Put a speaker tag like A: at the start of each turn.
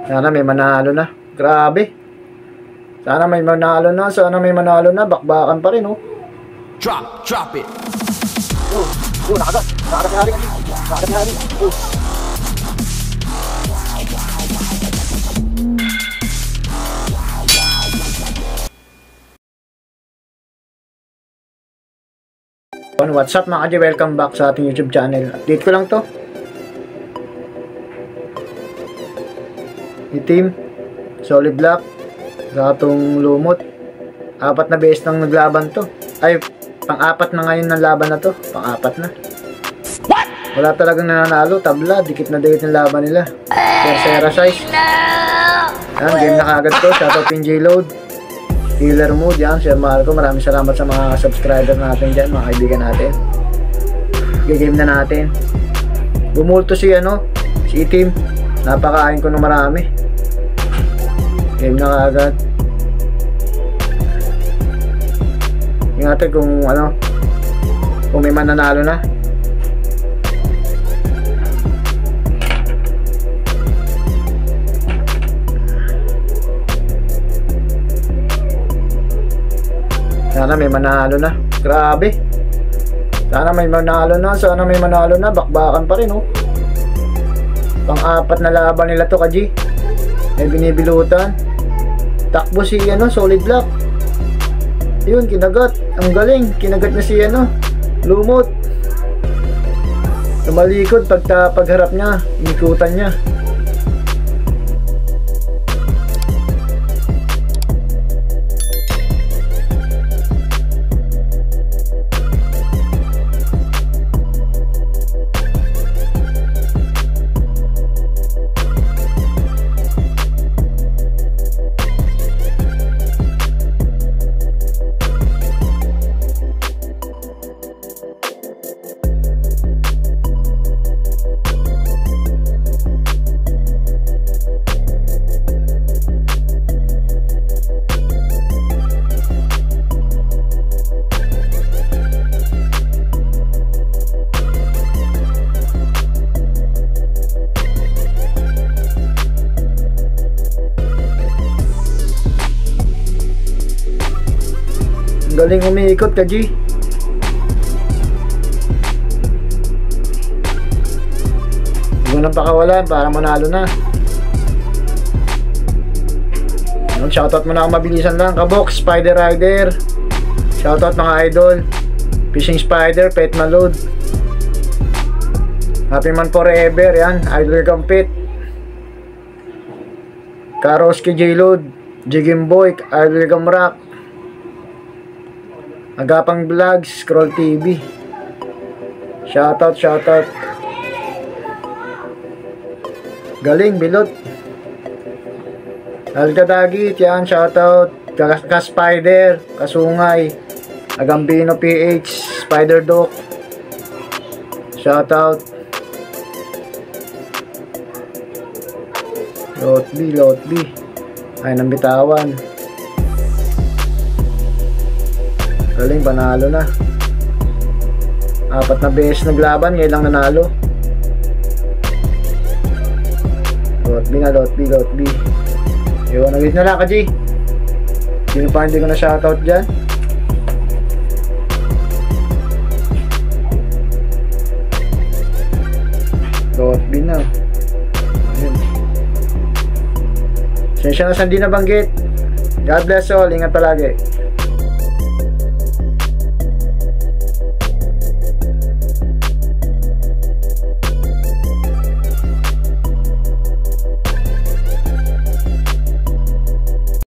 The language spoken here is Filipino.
A: Sana may manalo na. Grabe. Sana may manalo na. Sana may manalo na. Bakbakan pa rin, oh.
B: Drop it.
A: Nakagat. Nakagat na hari. Nakagat na hari. What's up mga kaji? Welcome back sa ating YouTube channel. Update ko lang to. Itim, solid black, gatong lumot. 4 na beses nang naglaban to. Ay, pang-4 na ngayon ng laban na to. Pang-4 na.
B: What?
A: Wala talagang nananalo. Tabla, dikit na dikit ng laban nila. Tercera size. Yan, game na kagad to. Shoutout PNJ Load. Healer mode, yan, Sir Marco. Maraming salamat sa mga subscriber natin dyan, mga kaibigan natin. Game na natin. Bumulto si Itim. Napakain ko ng marami. Game na kaagad. Ingatan kung may mananalo na. Sana may manalo na. Grabe. Sana may manalo na. Sana may manalo na. Bakbakan pa rin, oh. Pang-4 na laban nila to, kaji. May binibilutan. Takbo si solid black. Yun, kinagat. Ang galing. Kinagat na si lumot. Tumalikod pagharap niya. Inikutan niya. Galing umiikot, kaji. Hindi mo nang pakawalan para manalo na. Shoutout mo na ako, mabilisan lang. Kabok, Spider Rider. Shoutout mga idol. Fishing Spider, Pet Malod. Happy Man Forever, yan. Idol Compete. Karoski J-Load. Jigimboy, Idol Gamrak. Agapang Vlogs, Scroll TV. Shoutout. Galing, bilot. Algadagit, yan, shoutout. Ka-Spider, Kasungay. Agambino PH, Spider Doc. Shoutout. Lot B. Ay, nang bitawan. Galing, panalo na. 4 na beses naglaban, ngayon lang nanalo. Lot B. Ewan, nagit na lang, kaji. Sino pa hindi ko na shoutout dyan? Lot B na. Ayun. Sensya na saan di nabanggit. God bless all, ingat palagi.